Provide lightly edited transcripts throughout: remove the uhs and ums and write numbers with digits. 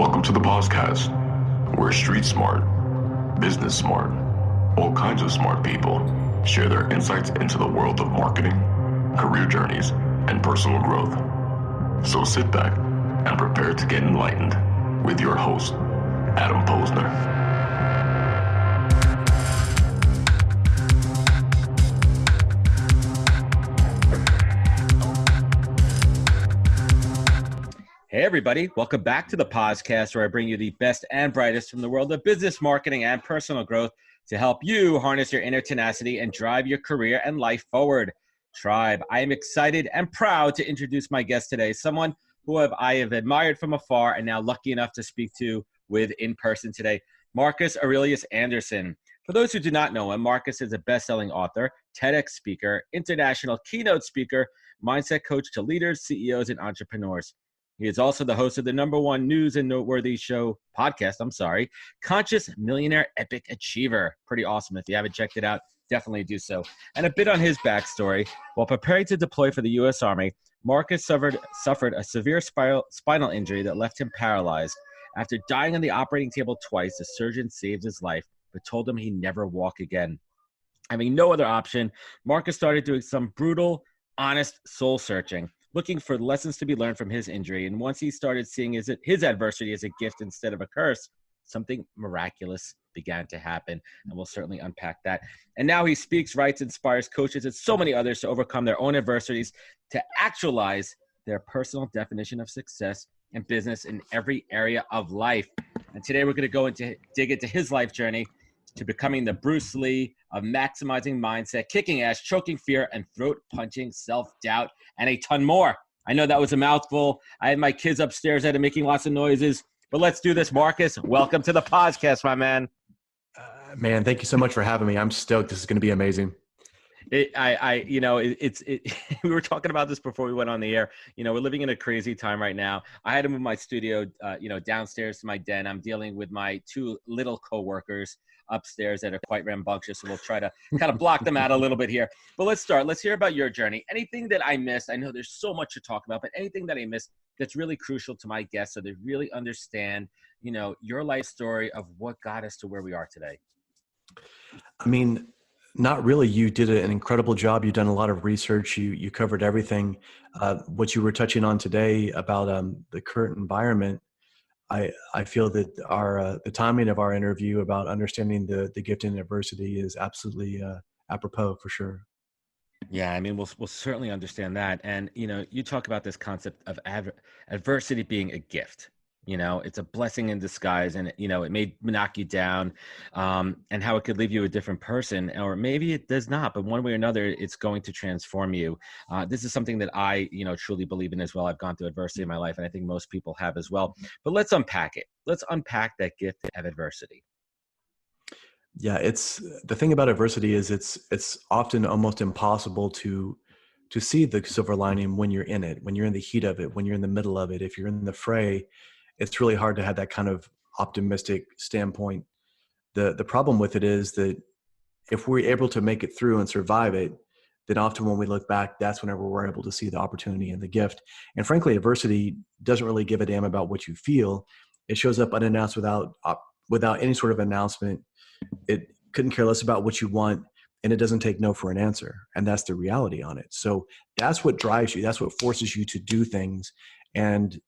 Welcome to the podcast, where street smart, business smart, all kinds of smart people share their insights into the world of marketing, career journeys, and personal growth. So sit back and prepare to get enlightened with your host, Adam Posner. Hey, everybody. Welcome back to the podcast, where I bring you the best and brightest from the world of business, marketing, and personal growth to help you harness your inner tenacity and drive your career and life forward. Tribe, I am excited and proud to introduce my guest today, someone who I have admired from afar and now lucky enough to speak to with in person today, Marcus Aurelius Anderson. For those who do not know him, Marcus is a best-selling author, TEDx speaker, international keynote speaker, mindset coach to leaders, CEOs, and entrepreneurs. He is also the host of the #1 news and noteworthy podcast, Conscious Millionaire Epic Achiever. Pretty awesome. If you haven't checked it out, definitely do so. And a bit on his backstory. While preparing to deploy for the U.S. Army, Marcus suffered a severe spinal injury that left him paralyzed. After dying on the operating table twice, the surgeon saved his life, but told him he'd never walk again. Having no other option, Marcus started doing some brutal, honest soul searching, looking for lessons to be learned from his injury. And once he started seeing his adversity as a gift instead of a curse, something miraculous began to happen. And we'll certainly unpack that. And now he speaks, writes, inspires coaches and so many others to overcome their own adversities, to actualize their personal definition of success and business in every area of life. And today we're going to dig into his life journey to becoming the Bruce Lee of maximizing mindset, kicking ass, choking fear, and throat-punching self-doubt, and a ton more. I know that was a mouthful. I had my kids upstairs that are making lots of noises, but let's do this. Marcus, welcome to the podcast, my man. Man, thank you so much for having me. I'm stoked. This is going to be amazing. We were talking about this before we went on the air. We're living in a crazy time right now. I had to move my studio, downstairs to my den. I'm dealing with my two little coworkers upstairs that are quite rambunctious. So we'll try to kind of block them out a little bit here. But let's start. Let's hear about your journey. Anything that I missed? I know there's so much to talk about, but anything that I missed that's really crucial to my guests so they really understand, your life story of what got us to where we are today. I mean, not really. You did an incredible job. You've done a lot of research. You covered everything. What you were touching on today about the current environment, I feel that the timing of our interview about understanding the gift and adversity is absolutely apropos for sure. Yeah, I mean, we'll certainly understand that. And, you talk about this concept of adversity being a gift. It's a blessing in disguise, and, it may knock you down, and how it could leave you a different person, or maybe it does not, but one way or another, it's going to transform you. This is something that I, truly believe in as well. I've gone through adversity in my life, and I think most people have as well. But let's unpack it. Let's unpack that gift of adversity. Yeah, it's the thing about adversity is it's often almost impossible to see the silver lining when you're in it, when you're in the heat of it, when you're in the middle of it. If you're in the fray, it's really hard to have that kind of optimistic standpoint. The problem with it is that if we're able to make it through and survive it, then often when we look back, that's whenever we're able to see the opportunity and the gift. And frankly, adversity doesn't really give a damn about what you feel. It shows up unannounced without any sort of announcement. It couldn't care less about what you want, and it doesn't take no for an answer. And that's the reality on it. So that's what drives you. That's what forces you to do things. And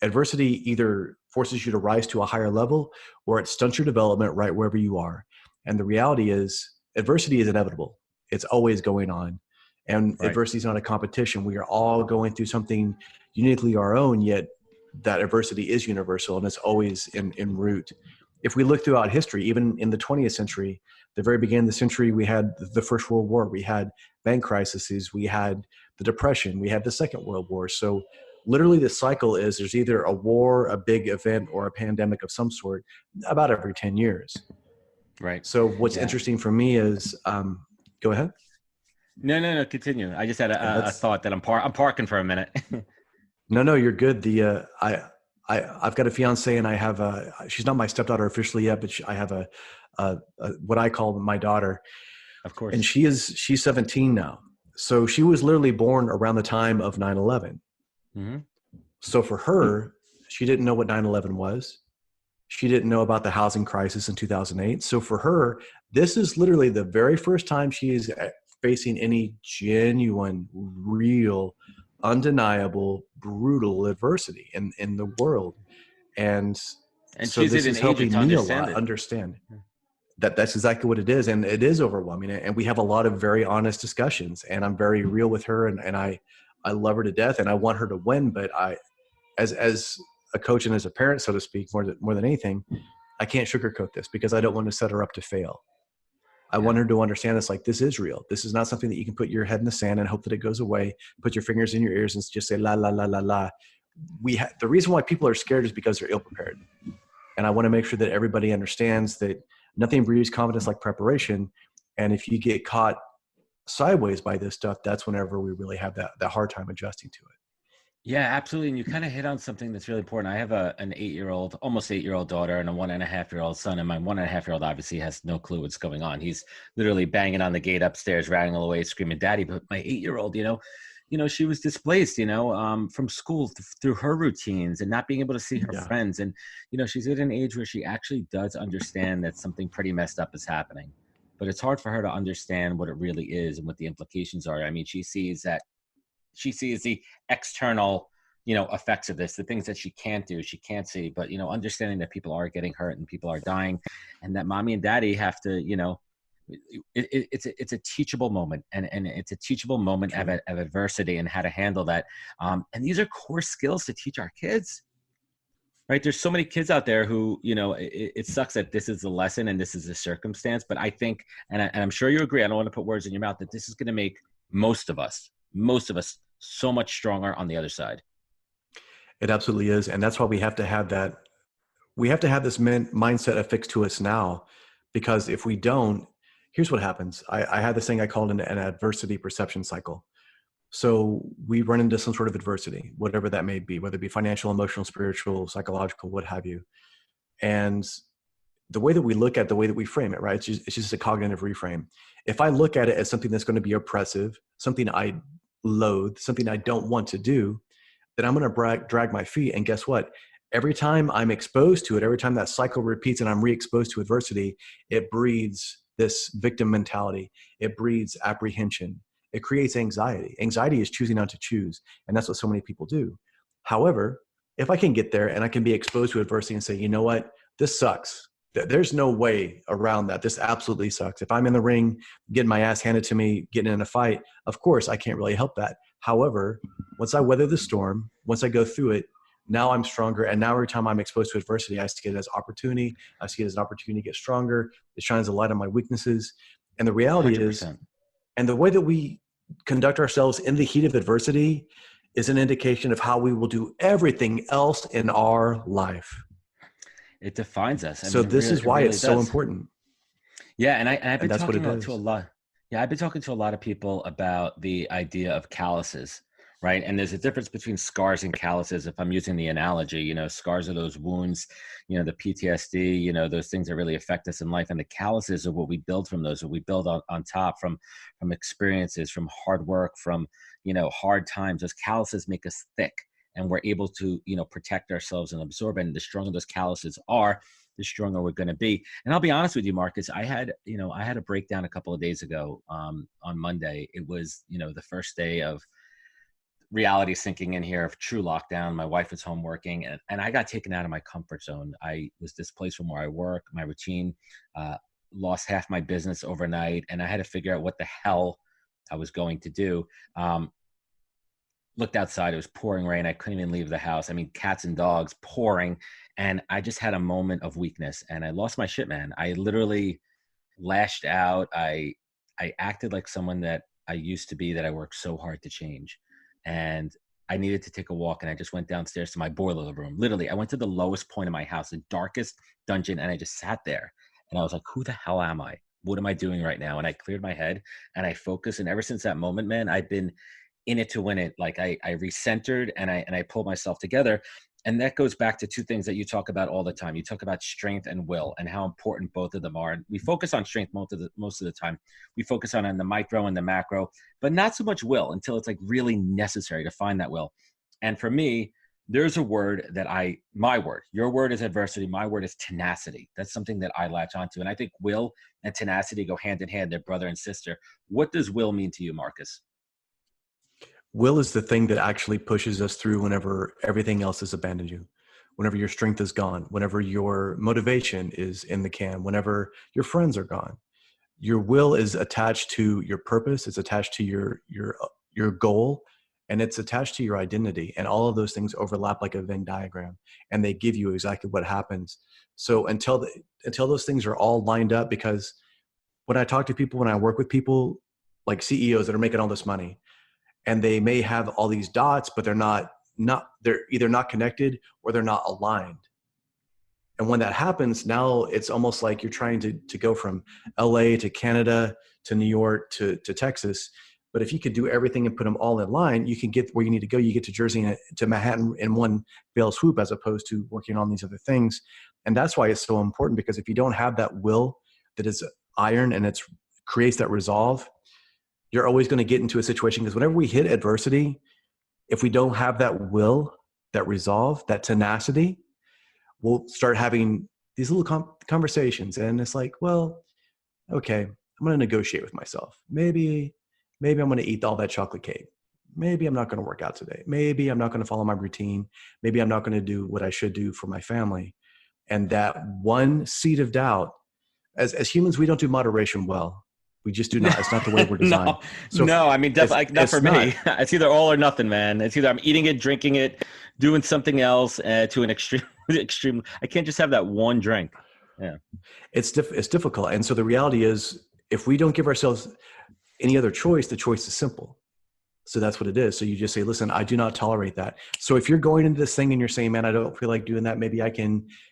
adversity either forces you to rise to a higher level, or it stunts your development right wherever you are. And the reality is adversity is inevitable. It's always going on. And right. Adversity is not a competition. We are all going through something uniquely our own, yet that adversity is universal, and it's always en route. If we look throughout history, even in the 20th century, the very beginning of the century, we had the First World War, we had bank crises, we had the Depression, we had the Second World War. So literally the cycle is there's either a war, a big event, or a pandemic of some sort about every 10 years. Right. So what's interesting for me is, go ahead. No, continue. I just had a thought that I'm parking for a minute. No, you're good. I've got a fiance, and she's not my stepdaughter officially yet, but I have a what I call my daughter. Of course. And she's 17 now. So she was literally born around the time of 9/11. Mm-hmm. So for her, She didn't know what 9/11 was. She didn't know about the housing crisis in 2008. So for her, this is literally the very first time she is facing any genuine, real, undeniable, brutal adversity in the world. And And so she's this at an is age helping to me a understand lot it. understand that that's exactly what it is. And it is overwhelming. And we have a lot of very honest discussions, and I'm very real with her, and I love her to death, and I want her to win. But as a coach and as a parent, so to speak, more than anything, I can't sugarcoat this because I don't want to set her up to fail. I want her to understand this, like, this is real. This is not something that you can put your head in the sand and hope that it goes away, put your fingers in your ears and just say, la, la, la, la, la. The reason why people are scared is because they're ill prepared. And I want to make sure that everybody understands that nothing breeds confidence like preparation. And if you get caught sideways by this stuff, that's whenever we really have that hard time adjusting to it. Yeah, absolutely. And you kind of hit on something that's really important. I have an 8-year-old, almost 8-year-old daughter and a 1.5-year-old son. And my 1.5-year-old obviously has no clue what's going on. He's literally banging on the gate upstairs, rattling away, screaming, "Daddy!" But my 8-year-old, she was displaced, from school through her routines and not being able to see her friends. And, she's at an age where she actually does understand that something pretty messed up is happening. But it's hard for her to understand what it really is and what the implications are. I mean, she sees the external, effects of this, the things that she can't do, she can't see, but, understanding that people are getting hurt and people are dying and that mommy and daddy have to, it's a teachable moment and it's a teachable moment of adversity and how to handle that. And these are core skills to teach our kids, right? There's so many kids out there who, it sucks that this is the lesson and this is the circumstance, but I think, and I'm sure you agree, I don't want to put words in your mouth, that this is going to make most of us so much stronger on the other side. It absolutely is. And that's why we have to have that. We have to have this mindset affixed to us now, because if we don't, here's what happens. I had this thing I called an adversity perception cycle. So we run into some sort of adversity, whatever that may be, whether it be financial, emotional, spiritual, psychological, what have you. And the way that we look at the way that we frame it, right? It's just a cognitive reframe. If I look at it as something that's going to be oppressive, something I loathe, something I don't want to do, then I'm going to drag my feet. And guess what? Every time I'm exposed to it, every time that cycle repeats and I'm re-exposed to adversity, it breeds this victim mentality. It breeds apprehension. It creates anxiety. Anxiety is choosing not to choose. And that's what so many people do. However, if I can get there and I can be exposed to adversity and say, you know what, this sucks. There's no way around that. This absolutely sucks. If I'm in the ring, getting my ass handed to me, getting in a fight, of course, I can't really help that. However, once I weather the storm, once I go through it, now I'm stronger. And now every time I'm exposed to adversity, I see it as opportunity. I see it as an opportunity to get stronger. It shines a light on my weaknesses. And the reality 100%. is, and the way that we conduct ourselves in the heat of adversity is an indication of how we will do everything else in our life. It defines us. So this is why it's so important. Yeah. And I've been talking to a lot. Yeah. I've been talking to a lot of people about the idea of calluses, right? And there's a difference between scars and calluses. If I'm using the analogy, scars are those wounds, the PTSD, those things that really affect us in life. And the calluses are what we build from those, what we build on top from experiences, from hard work, from, hard times. Those calluses make us thick and we're able to, protect ourselves and absorb. And the stronger those calluses are, the stronger we're going to be. And I'll be honest with you, Marcus, I had a breakdown a couple of days ago on Monday. It was, the first day of reality sinking in here of true lockdown. My wife was home working and I got taken out of my comfort zone. I was displaced from where I work, my routine, lost half my business overnight. And I had to figure out what the hell I was going to do. Looked outside, it was pouring rain. I couldn't even leave the house. I mean, cats and dogs pouring. And I just had a moment of weakness and I lost my shit, man. I literally lashed out. I acted like someone that I used to be, that I worked so hard to change. And I needed to take a walk and I just went downstairs to my boiler room. Literally, I went to the lowest point of my house, the darkest dungeon, and I just sat there. And I was like, who the hell am I? What am I doing right now? And I cleared my head and I focused. And ever since that moment, man, I've been in it to win it. Like I recentered and I pulled myself together. And that goes back to two things that you talk about all the time. You talk about strength and will and how important both of them are. And we focus on strength most of the time. We focus on the micro and the macro, but not so much will until it's like really necessary to find that will. And for me, there's a word that my word, your word is adversity. My word is tenacity. That's something that I latch onto. And I think will and tenacity go hand in hand. They're brother and sister. What does will mean to you, Marcus? Will is the thing that actually pushes us through whenever everything else has abandoned you, whenever your strength is gone, whenever your motivation is in the can, whenever your friends are gone. Your will is attached to your purpose. It's attached to your goal, and it's attached to your identity. And all of those things overlap like a Venn diagram, and they give you exactly what happens. So until those things are all lined up, because when I talk to people, when I work with people like CEOs that are making all this money, and they may have all these dots, but they're either not connected or they're not aligned. And when that happens, now it's almost like you're trying to go from LA to Canada to New York to Texas. But if you could do everything and put them all in line, you can get where you need to go. You get to Jersey and to Manhattan in one fell swoop, as opposed to working on these other things. And that's why it's so important, because if you don't have that will that is iron and it creates that resolve, you're always going to get into a situation, because whenever we hit adversity, if we don't have that will, that resolve, that tenacity, we'll start having these little conversations. And it's like, well, okay, I'm going to negotiate with myself. Maybe I'm going to eat all that chocolate cake. Maybe I'm not going to work out today. Maybe I'm not going to follow my routine. Maybe I'm not going to do what I should do for my family. And that one seed of doubt, as humans, we don't do moderation well. We just do not. It's not the way we're designed. I mean, definitely not for me. It's either all or nothing, man. It's either I'm eating it, drinking it, doing something else to an extreme. I can't just have that one drink. Yeah, it's difficult. And so the reality is, if we don't give ourselves any other choice, the choice is simple. So that's what it is. So you just say, listen, I do not tolerate that. So if you're going into this thing and you're saying, man, I don't feel like doing that, maybe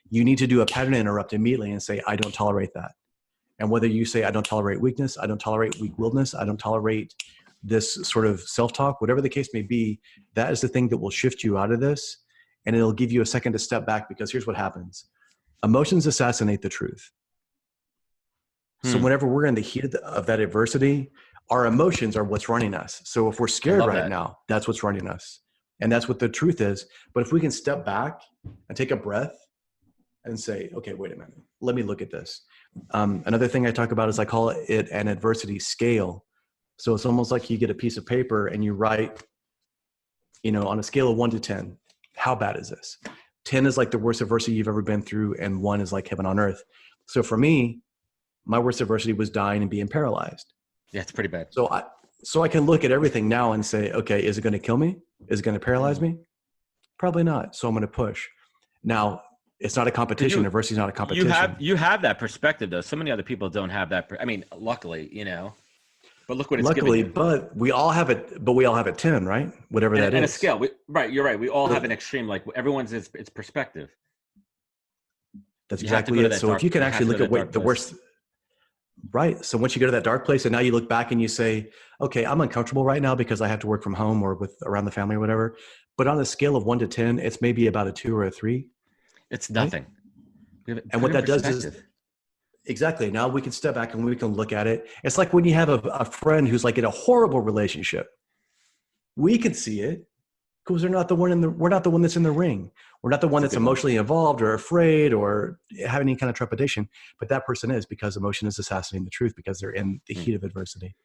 you need to do a pattern interrupt immediately and say, I don't tolerate that. And whether you say, I don't tolerate weakness, I don't tolerate weak-willedness, I don't tolerate this sort of self-talk, whatever the case may be, that is the thing that will shift you out of this. And it'll give you a second to step back, because here's what happens. Emotions assassinate the truth. So whenever we're in the heat of that adversity, our emotions are what's running us. So if we're scared right now, that's what's running us. And that's what the truth is. But if we can step back and take a breath and say, okay, wait a minute, let me look at this. Another thing I talk about is I call it an adversity scale. So it's almost like you get a piece of paper and you write, on a scale of 1 to 10, how bad is this? 10 is like the worst adversity you've ever been through, and 1 is like heaven on earth. So for me, my worst adversity was dying and being paralyzed. Yeah, it's pretty bad. So I can look at everything now and say, okay, is it going to kill me? Is it going to paralyze me? Probably not. So I'm going to push. Now, it's not a competition. Adversity is not a competition. You have that perspective, though. So many other people don't have that. I mean, luckily, but look what it's given you. But we all have it. But we all have a 10, right? Whatever that is. And a scale. Right. You're right. We all have an extreme. Like everyone's, it's perspective. That's exactly it. So if you can actually look at the worst. Right. So once you go to that dark place and now you look back and you say, okay, I'm uncomfortable right now because I have to work from home or around the family or whatever. But on a scale of 1 to 10, it's maybe about a 2 or a 3. It's nothing. Right? And what that does is, exactly. Now we can step back and we can look at it. It's like when you have a friend who's like in a horrible relationship. We can see it because we're not the one that's in the ring. We're not the one that's emotionally involved or afraid or having any kind of trepidation, but that person is, because emotion is assassinating the truth, because they're in the heat of adversity.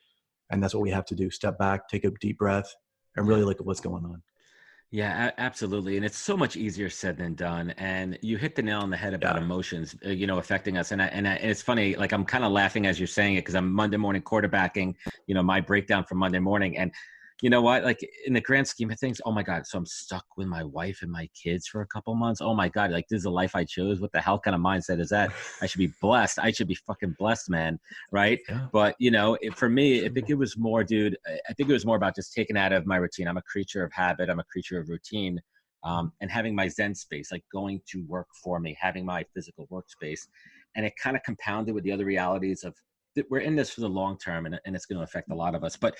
And that's what we have to do. Step back, take a deep breath, and really look at what's going on. Yeah, absolutely. And it's so much easier said than done. And you hit the nail on the head about emotions, affecting us. And it's funny, like I'm kind of laughing as you're saying it, because I'm Monday morning quarterbacking, my breakdown from Monday morning. And you know what, like in the grand scheme of things, oh my God, so I'm stuck with my wife and my kids for a couple months. Oh my God, like this is the life I chose. What the hell kind of mindset is that? I should be blessed. I should be fucking blessed, man. Right. Yeah. But for me, I think it was more, dude, I think it was more about just taking out of my routine. I'm a creature of habit. I'm a creature of routine. And having my Zen space, like going to work for me, having my physical workspace. And it kind of compounded with the other realities of that we're in this for the long term, and it's going to affect a lot of us. But,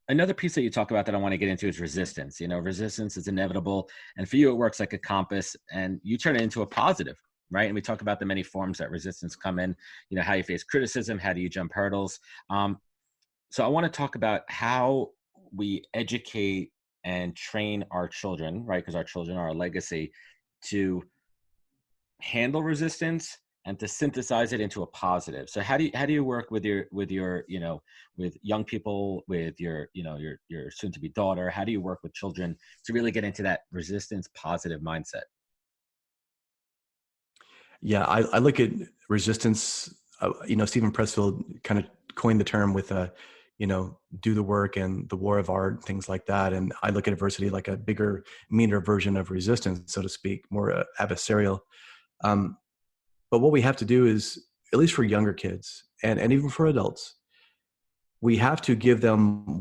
another piece that you talk about that I want to get into is resistance. Resistance is inevitable. And for you, it works like a compass, and you turn it into a positive, right? And we talk about the many forms that resistance come in, how you face criticism, how do you jump hurdles? So I want to talk about how we educate and train our children, right? Because our children are our legacy, to handle resistance and to synthesize it into a positive. So how do you work with your with young people, with your soon to be daughter? How do you work with children to really get into that resistance positive mindset? Yeah, I look at resistance. Stephen Pressfield kind of coined the term with do the work and the war of art, things like that. And I look at adversity like a bigger, meaner version of resistance, so to speak, more adversarial. But what we have to do is, at least for younger kids and even for adults, we have to give them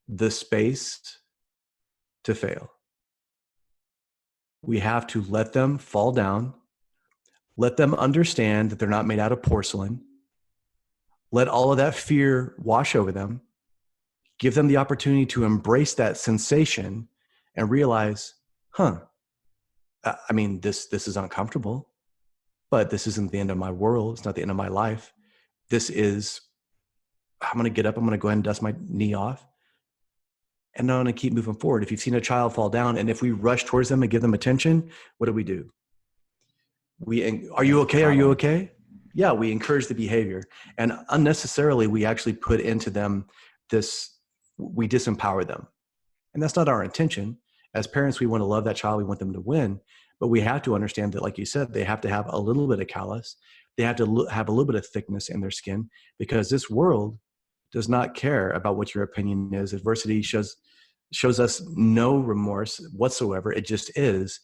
the space to fail. We have to let them fall down, let them understand that they're not made out of porcelain, let all of that fear wash over them, give them the opportunity to embrace that sensation and realize, this is uncomfortable, but this isn't the end of my world. It's not the end of my life. I'm going to get up. I'm going to go ahead and dust my knee off. And I'm going to keep moving forward. If you've seen a child fall down and if we rush towards them and give them attention, what do? Are you okay? Are you okay? Yeah, we encourage the behavior. And unnecessarily, we actually put into them we disempower them. And that's not our intention. As parents, we want to love that child. We want them to win. But we have to understand that, like you said, they have to have a little bit of callus. They have to have a little bit of thickness in their skin, because this world does not care about what your opinion is. Adversity shows us no remorse whatsoever. It just is.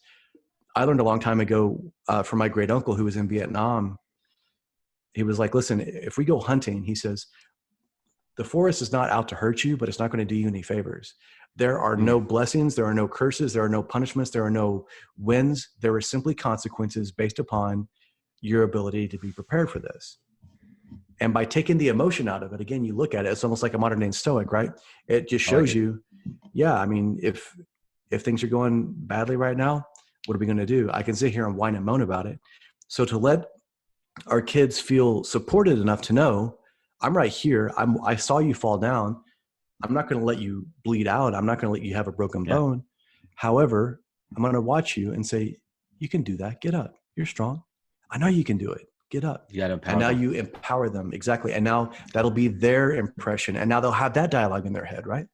I learned a long time ago from my great uncle who was in Vietnam. He was like, listen, if we go hunting, he says, the forest is not out to hurt you, but it's not going to do you any favors. There are no blessings. There are no curses. There are no punishments. There are no wins. There are simply consequences based upon your ability to be prepared for this. And by taking the emotion out of it, again, you look at it, it's almost like a modern day stoic, right? It just shows you, if things are going badly right now, what are we going to do? I can sit here and whine and moan about it. So to let our kids feel supported enough to know, I'm right here. I saw you fall down. I'm not going to let you bleed out. I'm not going to let you have a broken bone. However, I'm going to watch you and say, you can do that. Get up. You're strong. I know you can do it. Get up. You got to empower and now them. You empower them. Exactly. And now that'll be their impression. And now they'll have that dialogue in their head, right?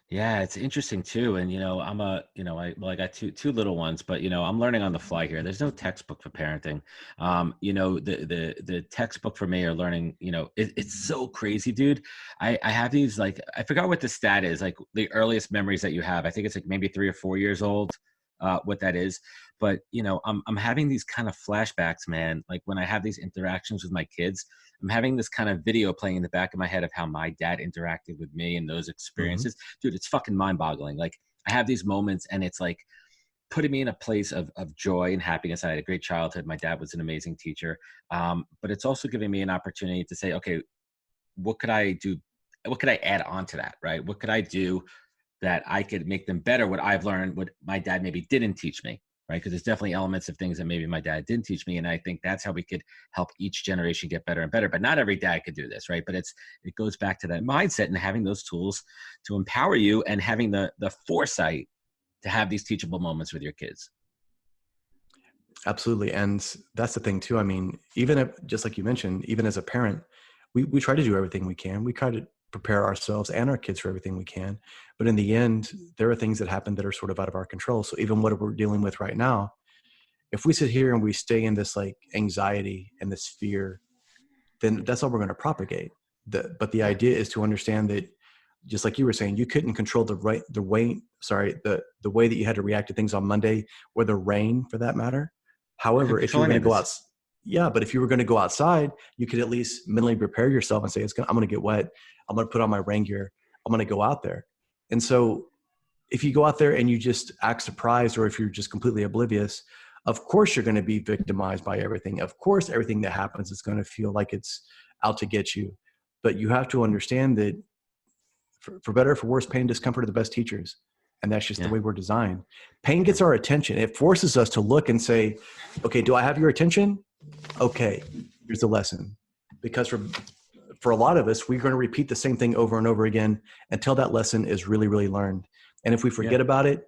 Yeah, it's interesting too. And, I got two little ones, but, I'm learning on the fly here. There's no textbook for parenting. The textbook for me are learning, it's so crazy, dude. I have these, I forgot what the stat is, like the earliest memories that you have. I think it's like maybe 3 or 4 years old, what that is. But, I'm having these kind of flashbacks, man. Like when I have these interactions with my kids, I'm having this kind of video playing in the back of my head of how my dad interacted with me and those experiences. Dude, it's fucking mind boggling. Like I have these moments and it's like putting me in a place of joy and happiness. I had a great childhood. My dad was an amazing teacher. But it's also giving me an opportunity to say, okay, what could I do? What could I add on to that? Right? What could I do that I could make them better? What I've learned, what my dad maybe didn't teach me. Right? Because there's definitely elements of things that maybe my dad didn't teach me. And I think that's how we could help each generation get better and better. But not every dad could do this, right? But it goes back to that mindset and having those tools to empower you and having the foresight to have these teachable moments with your kids. Absolutely. And that's the thing too. I mean, even if, just like you mentioned, even as a parent, we try to do everything we can. We try to prepare ourselves and our kids for everything we can. But in the end, there are things that happen that are sort of out of our control. So even what we're dealing with right now, if we sit here and we stay in this like anxiety and this fear, then that's all we're going to propagate. But the idea is to understand that, just like you were saying, you couldn't control the way that you had to react to things on Monday, or the rain for that matter. However, if you were going to go out, but if you were going to go outside, you could at least mentally prepare yourself and say, I'm going to get wet. I'm going to put on my rain gear. I'm going to go out there. And so if you go out there and you just act surprised, or if you're just completely oblivious, of course you're going to be victimized by everything. Of course, everything that happens is going to feel like it's out to get you. But you have to understand that for better or for worse, pain and discomfort are the best teachers. And that's just the way we're designed. Pain gets our attention. It forces us to look and say, okay, do I have your attention? Okay, here's the lesson. Because for a lot of us, we're going to repeat the same thing over and over again until that lesson is really, really learned. And if we forget about it,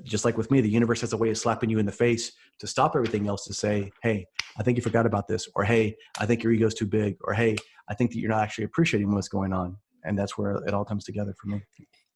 just like with me, the universe has a way of slapping you in the face to stop everything else, to say, hey, I think you forgot about this, or hey, I think your ego's too big, or hey, I think that you're not actually appreciating what's going on. And that's where it all comes together for me.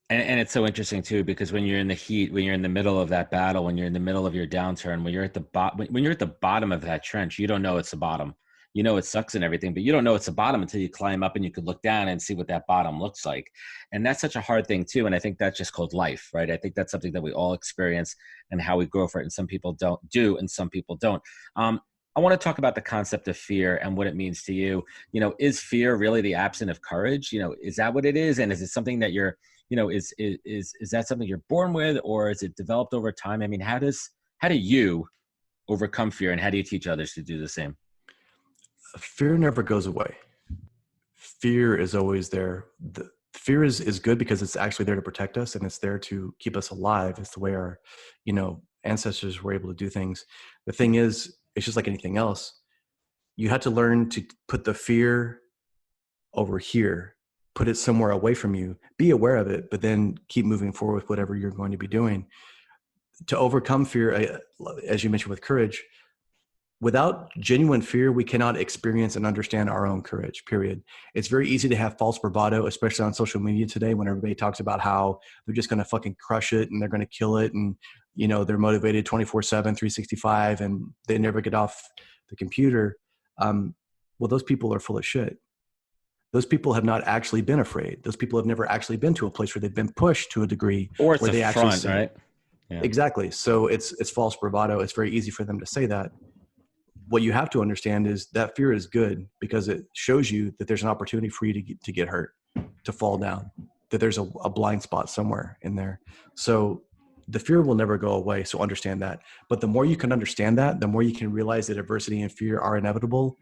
And it's so interesting too, because when you're in the heat, when you're in the middle of that battle, when you're in the middle of your downturn, when you're at the when you're at the bottom of that trench, you don't know it's the bottom. You know it sucks and everything, but you don't know it's the bottom until you climb up and you could look down and see what that bottom looks like. And that's such a hard thing too. And I think that's just called life, right? I think that's something that we all experience and how we grow for it. And some people do, and some people don't. I want to talk about the concept of fear and what it means to you. You know, is fear really the absence of courage? You know, is that what it is? And is it something that you're, you know, is that something you're born with, or is it developed over time? I mean, how do you overcome fear, and how do you teach others to do the same? Fear never goes away. Fear is always there. The fear is good because it's actually there to protect us, and it's there to keep us alive. It's the way our, you know, ancestors were able to do things. The thing is, it's just like anything else. You had to learn to put the fear over here, put it somewhere away from you, be aware of it, but then keep moving forward with whatever you're going to be doing. To overcome fear, as you mentioned with courage, without genuine fear, we cannot experience and understand our own courage, period. It's very easy to have false bravado, especially on social media today, when everybody talks about how they're just going to fucking crush it and they're going to kill it. And, you know, they're motivated 24/7, 365, and they never get off the computer. Well, those people are full of shit. Those people have not actually been afraid. Those people have never actually been to a place where they've been pushed to a degree Or it's where a they front, actually say, right? Yeah. Exactly. So it's false bravado. It's very easy for them to say that. What you have to understand is that fear is good because it shows you that there's an opportunity for you to get hurt, to fall down, that there's a blind spot somewhere in there. So the fear will never go away. So understand that. But the more you can understand that, the more you can realize that adversity and fear are inevitable.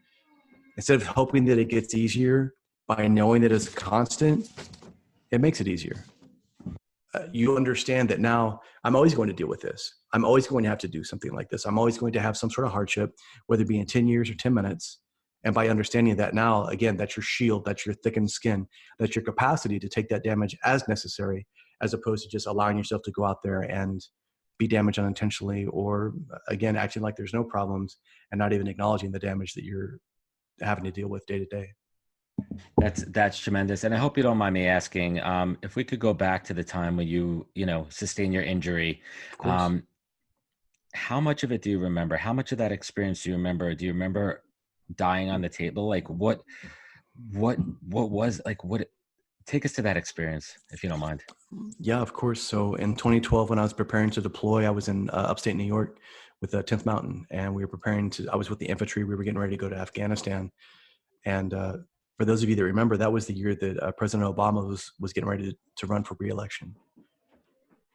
Instead of hoping that it gets easier, by knowing that it's constant, it makes it easier. You understand that now I'm always going to deal with this. I'm always going to have to do something like this. I'm always going to have some sort of hardship, whether it be in 10 years or 10 minutes. And by understanding that now, again, that's your shield, that's your thickened skin, that's your capacity to take that damage as necessary, as opposed to just allowing yourself to go out there and be damaged unintentionally, or again, acting like there's no problems and not even acknowledging the damage that you're having to deal with day to day. That's tremendous. And I hope you don't mind me asking, if we could go back to the time when you sustained your injury, how much of it do you remember? How much of that experience do you remember? Do you remember dying on the table? Like what was like, take us to that experience, if you don't mind. Yeah, of course. So in 2012, when I was preparing to deploy, I was in upstate New York with the 10th Mountain, and we were I was with the infantry. We were getting ready to go to Afghanistan. And for those of you that remember, that was the year that President Obama was getting ready to run for re-election.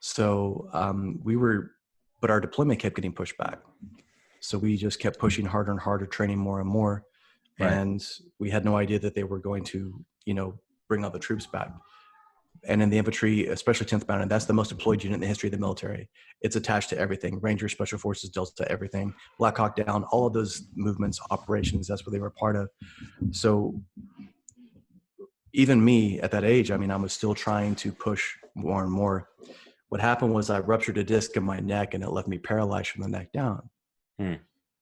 So but our deployment kept getting pushed back. So we just kept pushing harder and harder, training more and more. Right. And we had no idea that they were going to, bring all the troops back. And in the infantry, especially 10th Mountain, that's the most deployed unit in the history of the military. It's attached to everything: Ranger, Special Forces, Delta, everything, Black Hawk Down, all of those movements, operations, that's what they were part of. So even me at that age, I was still trying to push more and more. What happened was I ruptured a disc in my neck, and it left me paralyzed from the neck down.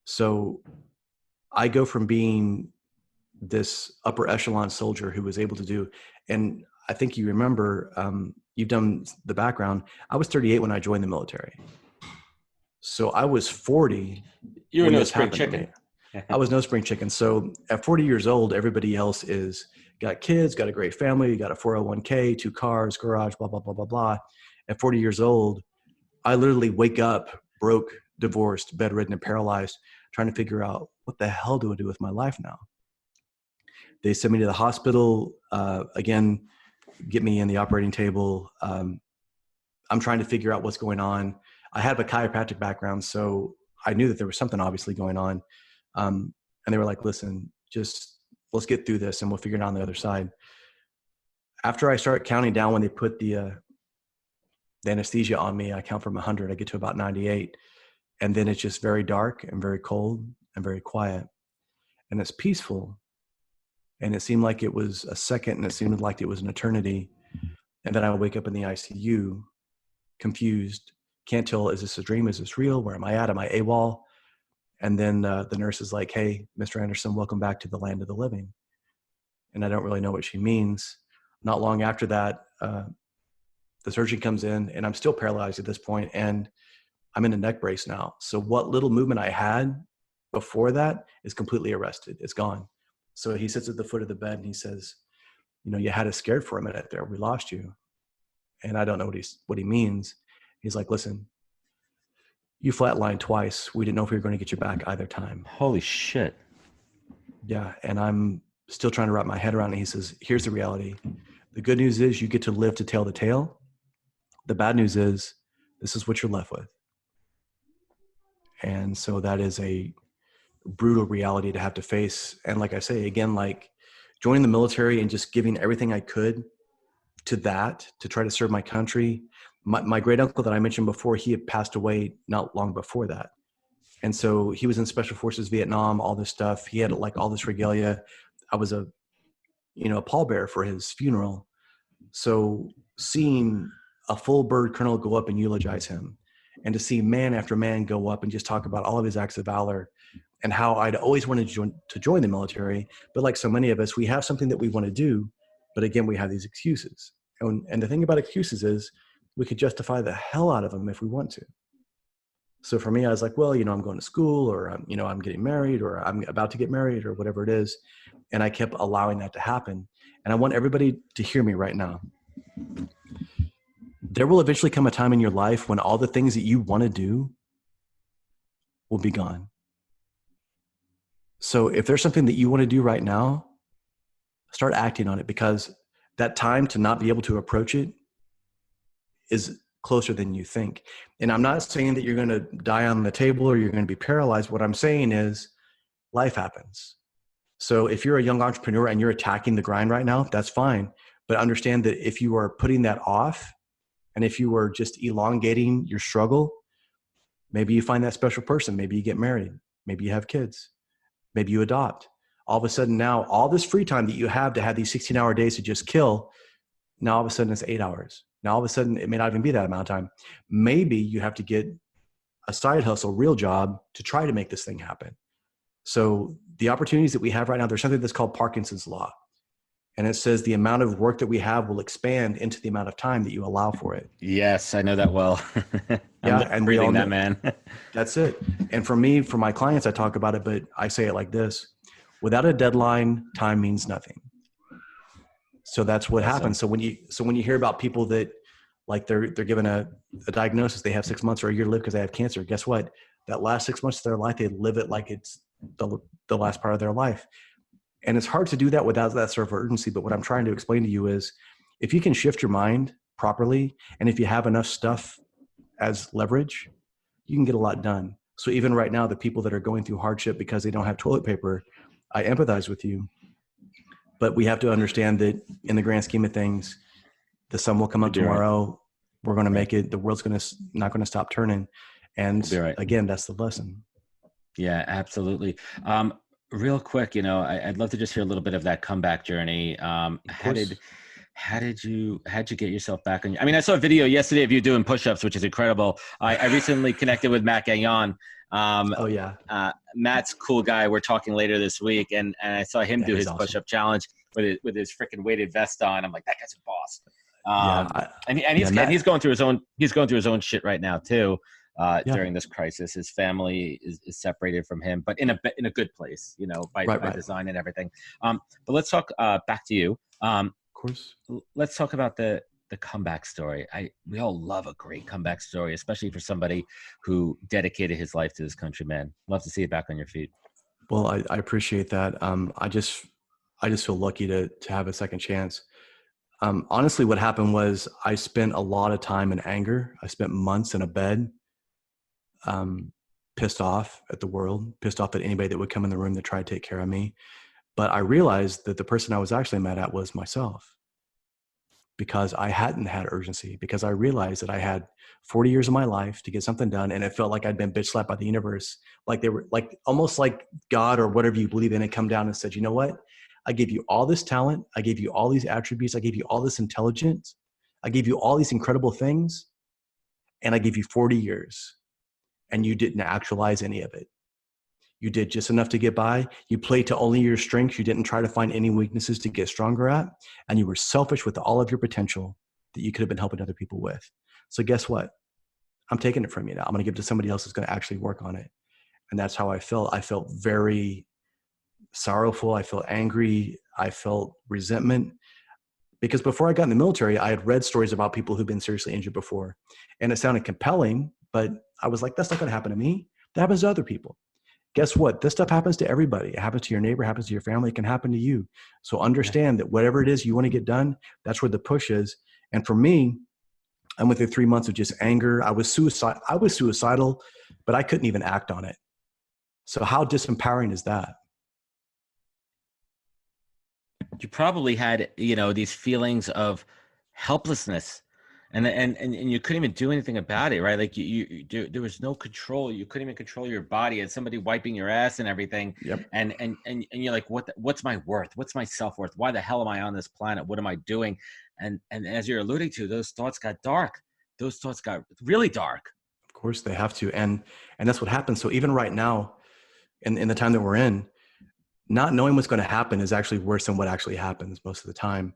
So I go from being this upper echelon soldier who was able to do, and I think you remember, you've done the background. I was 38 when I joined the military. So I was 40. You were no spring chicken. I was no spring chicken. So at 40 years old, everybody else is got kids, got a great family, got a 401k, 2 cars, garage, blah, blah, blah, blah, blah. At 40 years old, I literally wake up broke, divorced, bedridden, and paralyzed, trying to figure out what the hell do I do with my life now? They sent me to the hospital, again, get me in the operating table. I'm trying to figure out what's going on. I have a chiropractic background, so I knew that there was something obviously going on. And they were like, listen, just let's get through this and we'll figure it out on the other side. After I start counting down, when they put the anesthesia on me, I count from 100, I get to about 98. And then it's just very dark and very cold and very quiet. And it's peaceful. And it seemed like it was a second, and it seemed like it was an eternity. And then I would wake up in the ICU, confused, can't tell, is this a dream? Is this real? Where am I at? Am I AWOL? And then the nurse is like, hey, Mr. Anderson, welcome back to the land of the living. And I don't really know what she means. Not long after that, the surgeon comes in, and I'm still paralyzed at this point, and I'm in a neck brace now. So what little movement I had before that is completely arrested. It's gone. So he sits at the foot of the bed and he says, you know, you had us scared for a minute there. We lost you. And I don't know what he means. He's like, listen, you flatlined twice. We didn't know if we were going to get you back either time. Holy shit. Yeah. And I'm still trying to wrap my head around it. He says, here's the reality. The good news is you get to live to tell the tale. The bad news is this is what you're left with. And so that is a brutal reality to have to face. And like I say, again, like joining the military and just giving everything I could to that, to try to serve my country. My great uncle that I mentioned before, he had passed away not long before that. And so he was in Special Forces, Vietnam, all this stuff. He had like all this regalia. I was a pallbearer for his funeral. So seeing a full bird colonel go up and eulogize him, and to see man after man go up and just talk about all of his acts of valor and how I'd always wanted to join the military. But like so many of us, we have something that we want to do, but again, we have these excuses. And the thing about excuses is we could justify the hell out of them if we want to. So for me, I was like, well, I'm going to school, or I'm getting married, or I'm about to get married, or whatever it is. And I kept allowing that to happen. And I want everybody to hear me right now. There will eventually come a time in your life when all the things that you want to do will be gone. So if there's something that you want to do right now, start acting on it, because that time to not be able to approach it is closer than you think. And I'm not saying that you're going to die on the table or you're going to be paralyzed. What I'm saying is life happens. So if you're a young entrepreneur and you're attacking the grind right now, that's fine. But understand that if you are putting that off, and if you are just elongating your struggle, maybe you find that special person, maybe you get married, maybe you have kids, maybe you adopt. All of a sudden now, all this free time that you have to have these 16-hour days to just kill, now all of a sudden it's 8 hours. Now all of a sudden it may not even be that amount of time. Maybe you have to get a side hustle, real job to try to make this thing happen. So the opportunities that we have right now, there's something that's called Parkinson's law. And it says the amount of work that we have will expand into the amount of time that you allow for it. Yes, I know that well. And we all that, know, man. That's it. And for me, for my clients, I talk about it, but I say it like this: without a deadline, time means nothing. So that's what happens. So when you hear about people that like they're given a diagnosis, they have 6 months or a year to live because they have cancer. Guess what? That last 6 months of their life, they live it like it's the last part of their life. And it's hard to do that without that sort of urgency. But what I'm trying to explain to you is if you can shift your mind properly, and if you have enough stuff as leverage, you can get a lot done. So even right now, the people that are going through hardship because they don't have toilet paper, I empathize with you. But we have to understand that in the grand scheme of things, the sun will come up tomorrow. We're going to make it. The world's not going to stop turning. And again, that's the lesson. Yeah, absolutely. Real quick, I'd love to just hear a little bit of that comeback journey. How did you get yourself back on? I saw a video yesterday of you doing push-ups, which is incredible. I recently connected with Matt Gagnon. Oh yeah. Matt's a cool guy. We're talking later this week, and I saw him do his push-up challenge with his freaking weighted vest on. I'm like, that guy's a boss. He's going through his own shit right now too. During this crisis, his family is separated from him, but in a good place, by design and everything. But let's talk back to you. Of course. Let's talk about the comeback story. We all love a great comeback story, especially for somebody who dedicated his life to this country, man. Love to see it back on your feet. Well, I appreciate that. I just feel lucky to have a second chance. Honestly, what happened was I spent a lot of time in anger. I spent months in a bed, pissed off at the world, pissed off at anybody that would come in the room that tried to take care of me. But I realized that the person I was actually mad at was myself, because I hadn't had urgency, because I realized that I had 40 years of my life to get something done. And it felt like I'd been bitch slapped by the universe. Like they were like, almost like God or whatever you believe in had come down and said, you know what? I gave you all this talent. I gave you all these attributes. I gave you all this intelligence. I gave you all these incredible things. and I give you 40 years and you didn't actualize any of it. You did just enough to get by. You played to only your strengths. You didn't try to find any weaknesses to get stronger at. And you were selfish with all of your potential that you could have been helping other people with. So guess what? I'm taking it from you now. I'm going to give it to somebody else who's going to actually work on it. And that's how I felt. I felt very sorrowful. I felt angry. I felt resentment. Because before I got in the military, I had read stories about people who've been seriously injured before. And it sounded compelling, but I was like, that's not going to happen to me. That happens to other people. Guess what? This stuff happens to everybody. It happens to your neighbor, happens to your family. It can happen to you. So understand that whatever it is you want to get done, that's where the push is. And for me, I went through 3 months of just anger. I was suicidal, but I couldn't even act on it. So how disempowering is that? You probably had, these feelings of helplessness, and you couldn't even do anything about it, right? Like there was no control. You couldn't even control your body, and somebody wiping your ass and everything. Yep. And you're like, what's my worth? What's my self-worth? Why the hell am I on this planet? What am I doing? And as you're alluding to, those thoughts got dark. Those thoughts got really dark. Of course they have to. And that's what happens. So even right now, in the time that we're in, not knowing what's going to happen is actually worse than what actually happens most of the time.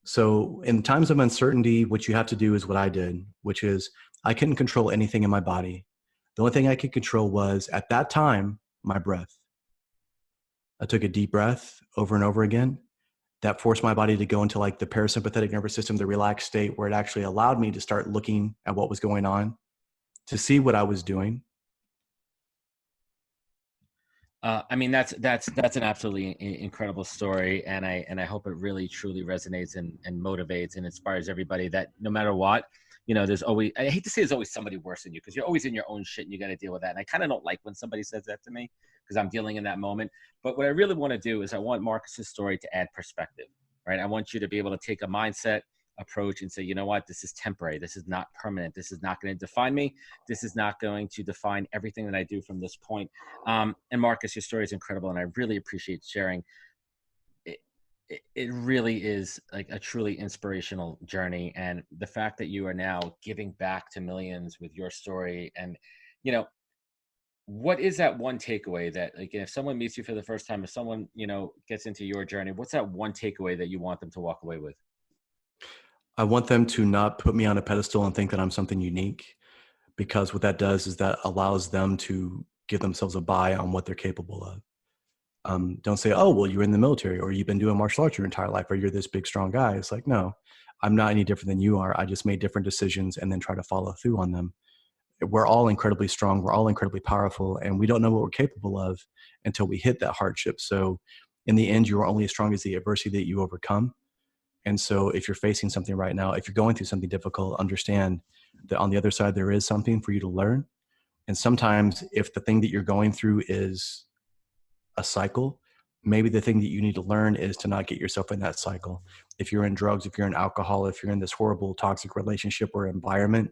So in times of uncertainty, what you have to do is what I did, which is I couldn't control anything in my body. The only thing I could control was, at that time, my breath. I took a deep breath over and over again. That forced my body to go into like the parasympathetic nervous system, the relaxed state, where it actually allowed me to start looking at what was going on, to see what I was doing. I mean, that's an absolutely incredible story, and I hope it really truly resonates and motivates and inspires everybody that no matter what, there's always, I hate to say there's always somebody worse than you, because you're always in your own shit and you got to deal with that. And I kind of don't like when somebody says that to me, because I'm dealing in that moment. But what I really want to do is I want Marcus's story to add perspective, right? I want you to be able to take a mindset approach and say, you know what, this is temporary. This is not permanent. This is not going to define me. This is not going to define everything that I do from this point. And Marcus, your story is incredible, and I really appreciate sharing. It really is like a truly inspirational journey. And the fact that you are now giving back to millions with your story, and, what is that one takeaway that, like, if someone meets you for the first time, if someone, gets into your journey, what's that one takeaway that you want them to walk away with? I want them to not put me on a pedestal and think that I'm something unique, because what that does is that allows them to give themselves a buy on what they're capable of. Don't say, oh, well, you're in the military, or you've been doing martial arts your entire life, or you're this big, strong guy. It's like, no, I'm not any different than you are. I just made different decisions and then try to follow through on them. We're all incredibly strong. We're all incredibly powerful, and we don't know what we're capable of until we hit that hardship. So in the end, you are only as strong as the adversity that you overcome. And so if you're facing something right now, if you're going through something difficult, understand that on the other side, there is something for you to learn. And sometimes if the thing that you're going through is a cycle, maybe the thing that you need to learn is to not get yourself in that cycle. If you're in drugs, if you're in alcohol, if you're in this horrible toxic relationship or environment,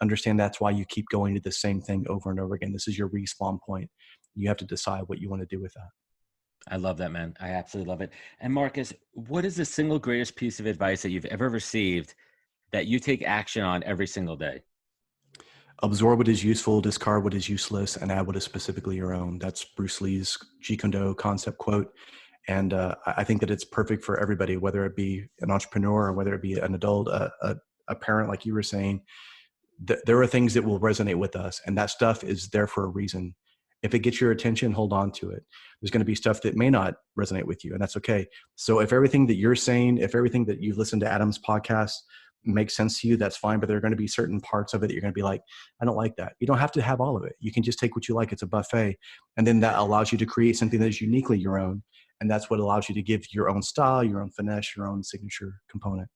understand that's why you keep going to the same thing over and over again. This is your respawn point. You have to decide what you want to do with that. I love that, man. I absolutely love it. And Marcus, what is the single greatest piece of advice that you've ever received that you take action on every single day? Absorb what is useful, discard what is useless, and add what is specifically your own. That's Bruce Lee's Jeet Kune Do concept quote. And I think that it's perfect for everybody, whether it be an entrepreneur or whether it be an adult, a parent, like you were saying. There are things that will resonate with us, and that stuff is there for a reason. If it gets your attention, hold on to it. There's going to be stuff that may not resonate with you, and that's okay. So if everything that you're saying, if everything that you listen to Adam's podcast makes sense to you, that's fine. But there are going to be certain parts of it that you're going to be like, I don't like that. You don't have to have all of it. You can just take what you like. It's a buffet. And then that allows you to create something that is uniquely your own. And that's what allows you to give your own style, your own finesse, your own signature component.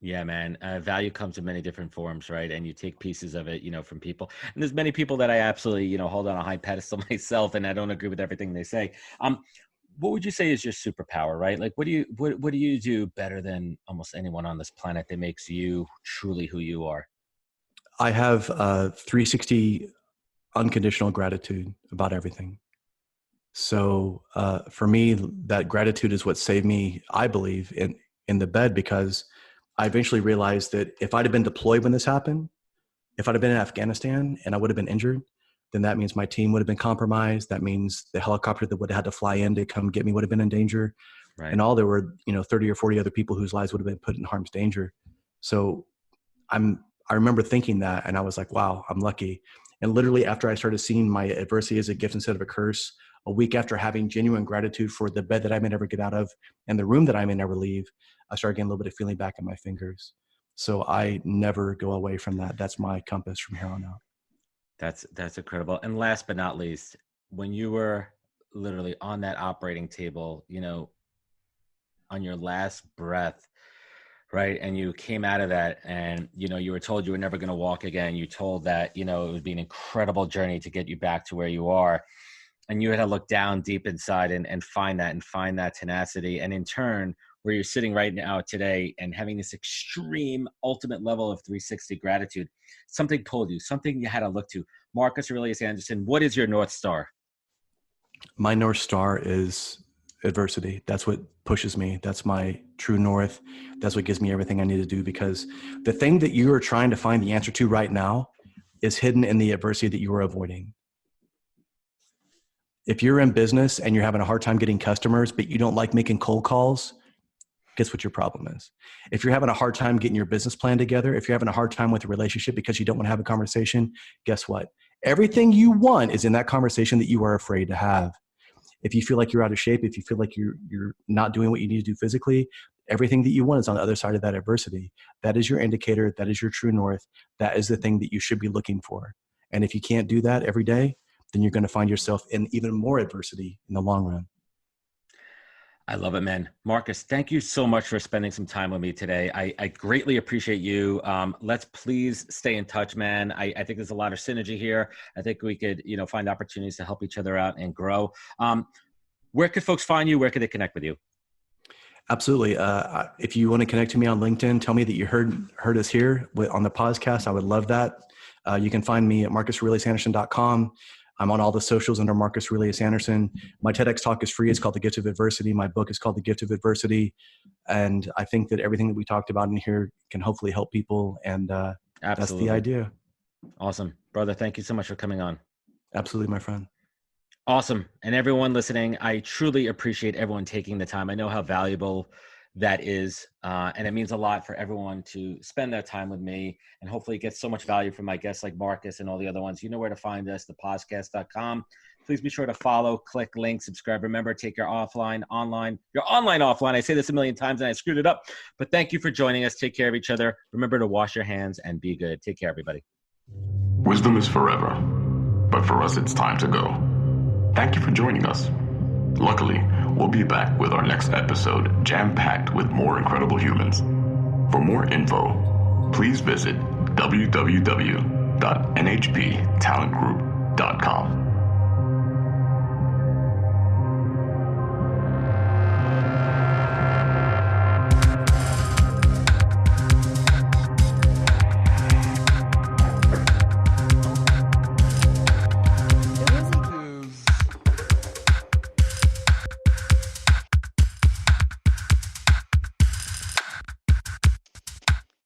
Yeah, man. Value comes in many different forms, right? And you take pieces of it, from people. And there's many people that I absolutely, hold on a high pedestal myself, and I don't agree with everything they say. What would you say is your superpower, right? Like, what do you do better than almost anyone on this planet that makes you truly who you are? I have 360 unconditional gratitude about everything. So for me, that gratitude is what saved me, I believe, in the bed, because I eventually realized that if I'd have been deployed when this happened, If I'd have been in Afghanistan and I would have been injured, then that means my team would have been compromised. That means the helicopter that would have had to fly in to come get me would have been in danger. Right. And all there were, 30 or 40 other people whose lives would have been put in harm's danger. So I remember thinking that, and I was like, wow, I'm lucky. And literally after I started seeing my adversity as a gift instead of a curse, a week after having genuine gratitude for the bed that I may never get out of and the room that I may never leave, I started getting a little bit of feeling back in my fingers. So I never go away from that. That's my compass from here on out. That's incredible. And last but not least, when you were literally on that operating table, on your last breath, right? And you came out of that and, you were told you were never going to walk again. You told that, it would be an incredible journey to get you back to where you are. And you had to look down deep inside and find that tenacity. And in turn, where you're sitting right now today and having this extreme ultimate level of 360 gratitude, something told you, something you had to look to. Marcus Aurelius Anderson, what is your North Star? My North Star is adversity. That's what pushes me. That's my true north. That's what gives me everything I need to do, because the thing that you are trying to find the answer to right now is hidden in the adversity that you are avoiding. If you're in business and you're having a hard time getting customers, but you don't like making cold calls, guess what your problem is? If you're having a hard time getting your business plan together, if you're having a hard time with a relationship because you don't want to have a conversation, guess what? Everything you want is in that conversation that you are afraid to have. If you feel like you're out of shape, if you feel like you're not doing what you need to do physically, everything that you want is on the other side of that adversity. That is your indicator. That is your true north. That is the thing that you should be looking for. And if you can't do that every day, then you're going to find yourself in even more adversity in the long run. I love it, man. Marcus, thank you so much for spending some time with me today. I greatly appreciate you. Let's please stay in touch, man. I think there's a lot of synergy here. I think we could, find opportunities to help each other out and grow. Where could folks find you? Where could they connect with you? Absolutely. If you want to connect to me on LinkedIn, tell me that you heard us here on the podcast. I would love that. You can find me at marcusaureliusanderson.com. I'm on all the socials under Marcus Aurelius Anderson. My TEDx talk is free. It's called The Gift of Adversity. My book is called The Gift of Adversity. And I think that everything that we talked about in here can hopefully help people. And that's the idea. Awesome. Brother, thank you so much for coming on. Absolutely, my friend. Awesome. And everyone listening, I truly appreciate everyone taking the time. I know how valuable that is. And it means a lot for everyone to spend their time with me and hopefully get so much value from my guests like Marcus and all the other ones. You know where to find us, thepodcast.com. Please be sure to follow, click, link, subscribe. Remember, take your online, offline. I say this a million times and I screwed it up, but thank you for joining us. Take care of each other. Remember to wash your hands and be good. Take care, everybody. Wisdom is forever, but for us, it's time to go. Thank you for joining us. Luckily, we'll be back with our next episode jam-packed with more incredible humans. For more info, please visit www.nhptalentgroup.com.